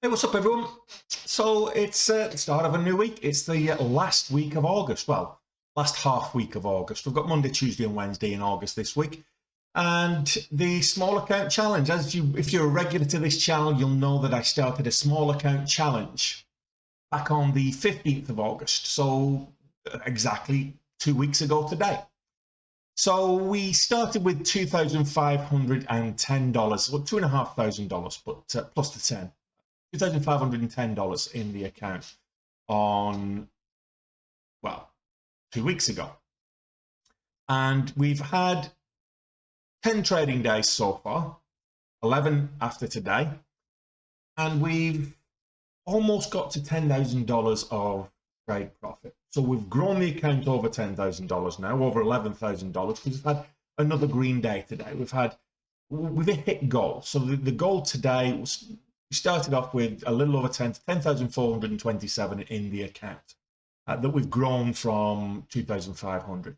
Hey, what's up, everyone? So it's the start of a new week. It's the last week of August. Well, last half week of August. We've got Monday, Tuesday, and Wednesday in August this week. And the small account challenge. If you're a regular to this channel, you'll know that I started a small account challenge back on the 15th of August. So exactly 2 weeks ago today. So we started with $2,510, well, $2,500, but plus the 10. $2,510 in the account on, well, 2 weeks ago. And we've had 10 trading days so far, 11 after today, and we've almost got to $10,000 of trade profit. So we've grown the account over $10,000 now, over $11,000, because we've had another green day today. We've hit goal. So the goal today was, we started off with a little over 10,427 in the account that we've grown from 2,500.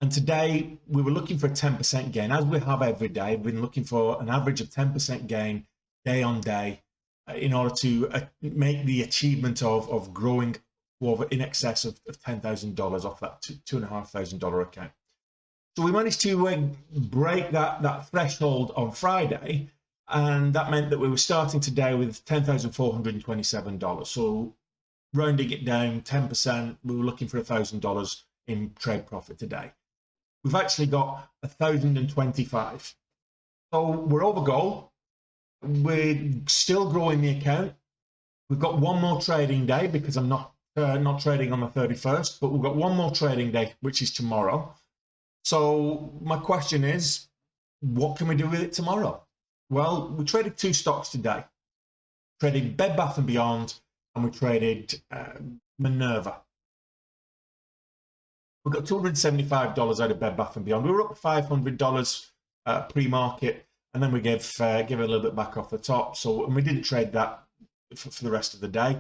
And today we were looking for a 10% gain, as we have every day. We've been looking for an average of 10% gain day on day in order to make the achievement of growing over in excess of $10,000 off that $2,500 account. So we managed to break that threshold on Friday. And that meant that we were starting today with $10,427. So rounding it down 10%, we were looking for $1,000 in trade profit today. We've actually got 1,025. So we're over goal. We're still growing the account. We've got one more trading day because I'm not trading on the 31st, but we've got one more trading day, which is tomorrow. So my question is, what can we do with it tomorrow? Well, we traded two stocks today. Traded Bed Bath & Beyond, and we traded Minerva. We got $275 out of Bed Bath & Beyond. We were up $500 pre-market, and then we gave it a little bit back off the top. And we didn't trade that for the rest of the day.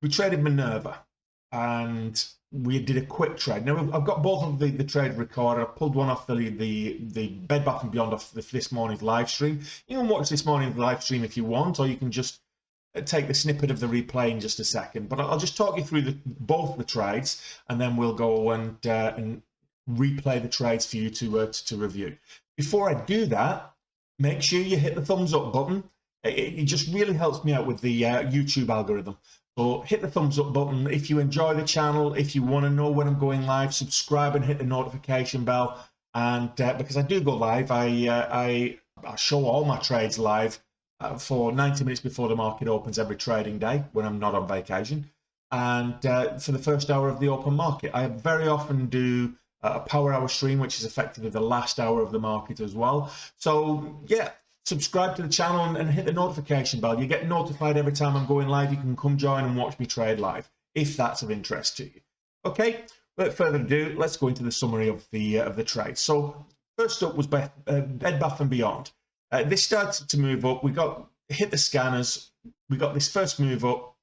We traded Minerva, and we did a quick trade. Now I've got both of the trade recorded. I pulled one off the Bed Bath & Beyond off this morning's live stream. You can watch this morning's live stream if you want, or you can just take the snippet of the replay in just a second. But I'll just talk you through both the trades, and then we'll go and replay the trades for you to review. Before I do that, make sure you hit the thumbs up button. It just really helps me out with the YouTube algorithm. So hit the thumbs up button if you enjoy the channel. If you want to know when I'm going live, subscribe and hit the notification bell. And because I do go live, I show all my trades live for 90 minutes before the market opens every trading day when I'm not on vacation. And for the first hour of the open market, I very often do a power hour stream, which is effectively the last hour of the market as well. So yeah, subscribe to the channel and hit the notification bell. You get notified every time I'm going live. You can come join and watch me trade live if that's of interest to you. Okay, without further ado, let's go into the summary of the trade. So first up was Bed Bath & Beyond. This started to move up. We hit the scanners. We got this first move up,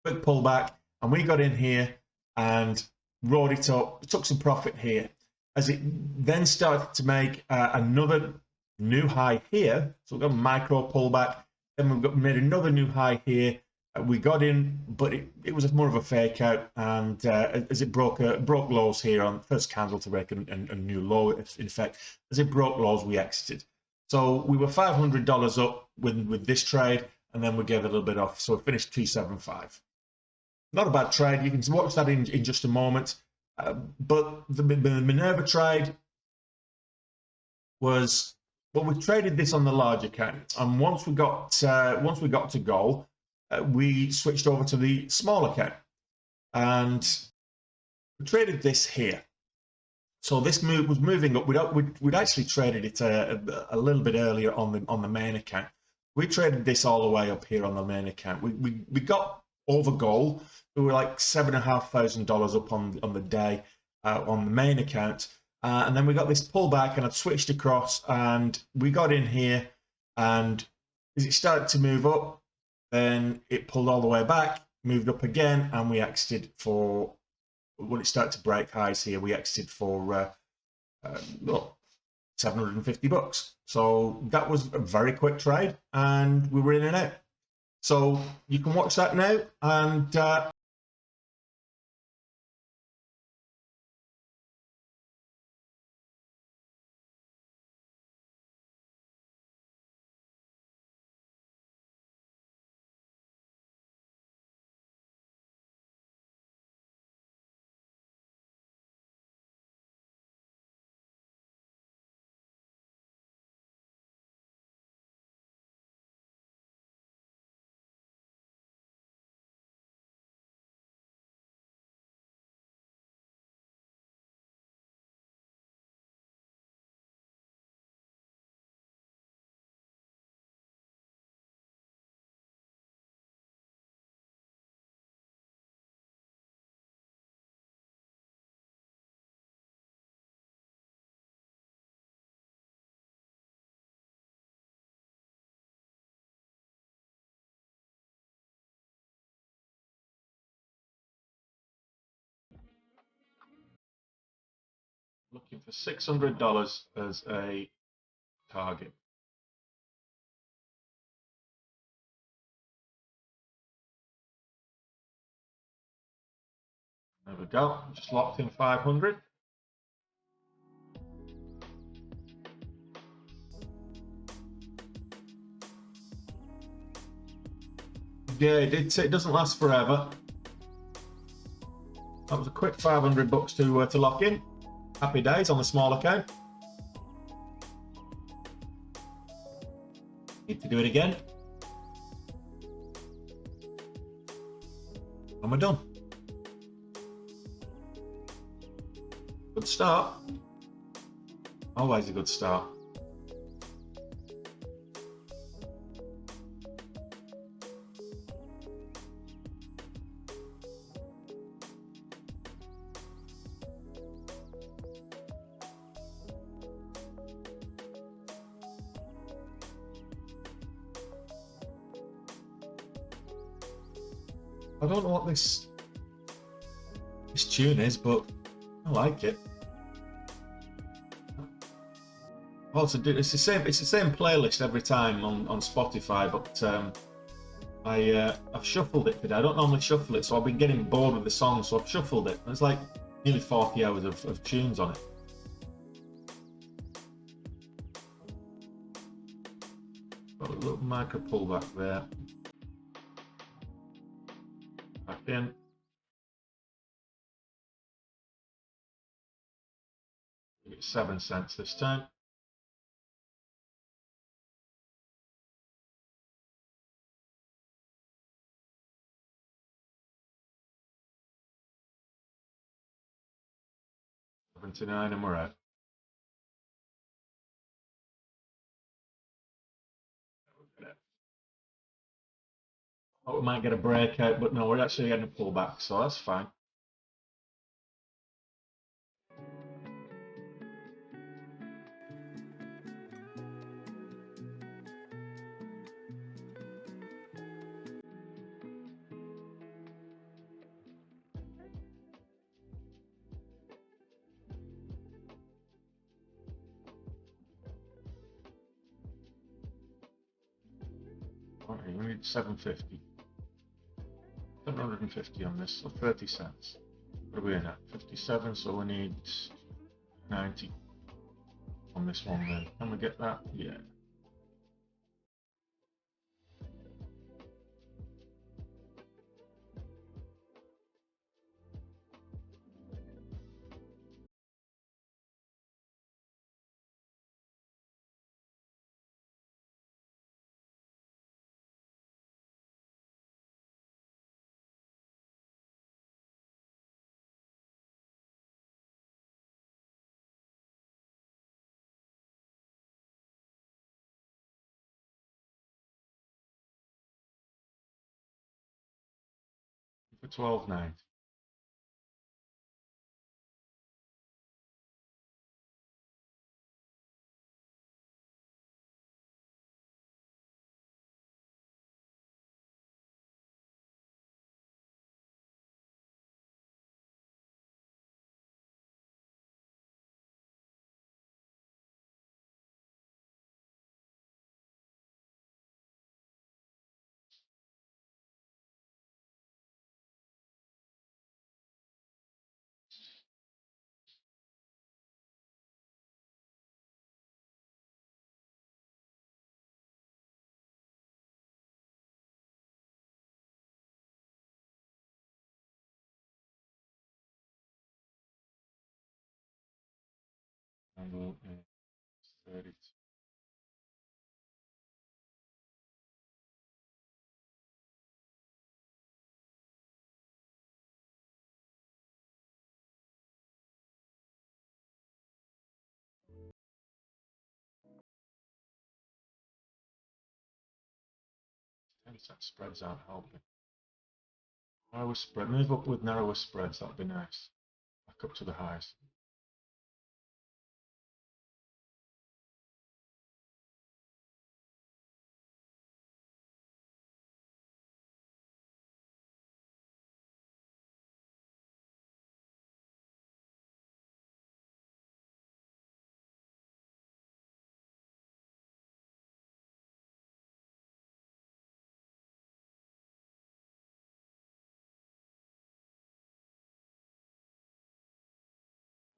quick pullback, and we got in here and rode it up. Took some profit here as it then started to make another new high here. So we've got a micro pullback. Then we've made another new high here. We got in, but it was more of a fake out. And as it broke lows here on first candle to break a new low, in fact, as it broke lows, we exited. So we were $500 up with this trade, and then we gave it a little bit off. So we finished 275. Not a bad trade. You can watch that in just a moment. But the Minerva trade was, well, we traded this on the large account, and once we got to goal, we switched over to the small account, and we traded this here. So this move was moving up. We'd actually traded it a little bit earlier on the main account. We traded this all the way up here on the main account. We got over goal. We were like $7,500 up on the day on the main account. And then we got this pullback, and I'd switched across, and we got in here, and as it started to move up, then it pulled all the way back, moved up again, and we exited for, when it started to break highs here, we exited for $750. So that was a very quick trade, and we were in and out. So you can watch that now, and looking for $600 as a target. There we go. Just locked in 500. Yeah, it doesn't last forever. That was a quick 500 bucks to lock in. Happy days on the small account. Need to do it again. And we're done. Good start. Always a good start. I don't know what this tune is, but I like it. Also, it's the same playlist every time on Spotify, but I've shuffled it today. I don't normally shuffle it, so I've been getting bored with the song, so I've shuffled it. There's like nearly 40 hours of tunes on it. Got a little micro pullback there. Back in. Get 7 cents this time. $79 and we're out. Oh, we might get a breakout, but no, we're actually getting a pullback, so that's fine. Okay, we need 750. 750 on this, so 30 cents. What are we in at? 57, so we need 90 on this one then. Can we get that? Yeah. For 12.90. Angle is 32. That spreads aren't helping. Narrower spread. Move up with narrower spreads. That'd be nice. Back up to the highs.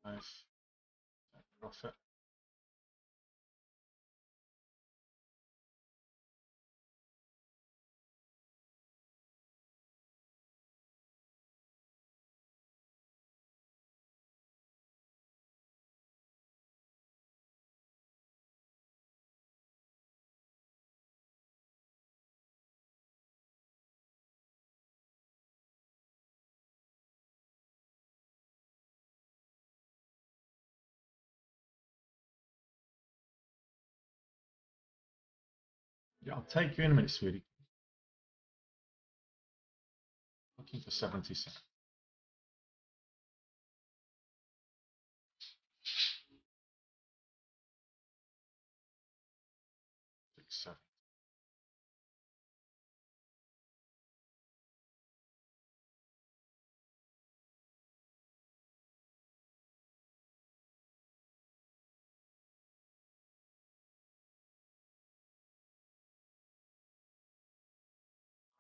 Nice. Profit. Yeah, I'll take you in a minute, sweetie. Looking for 70 cents. 6, 7.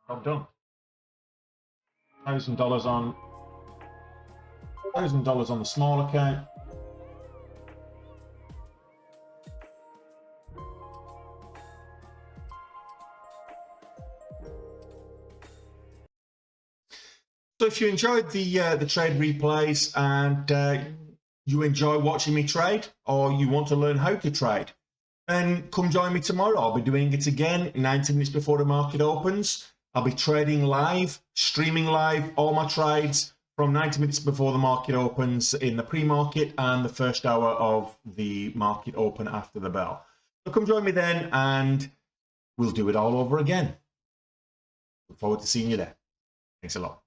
I'm done. $1,000 on $1,000 on the small account. So if you enjoyed the trade replays and you enjoy watching me trade, or you want to learn how to trade, then come join me tomorrow. I'll be doing it again 90 minutes before the market opens. I'll be trading live, streaming live all my trades from 90 minutes before the market opens in the pre-market and the first hour of the market open after the bell. So come join me then and we'll do it all over again. Look forward to seeing you there. Thanks a lot.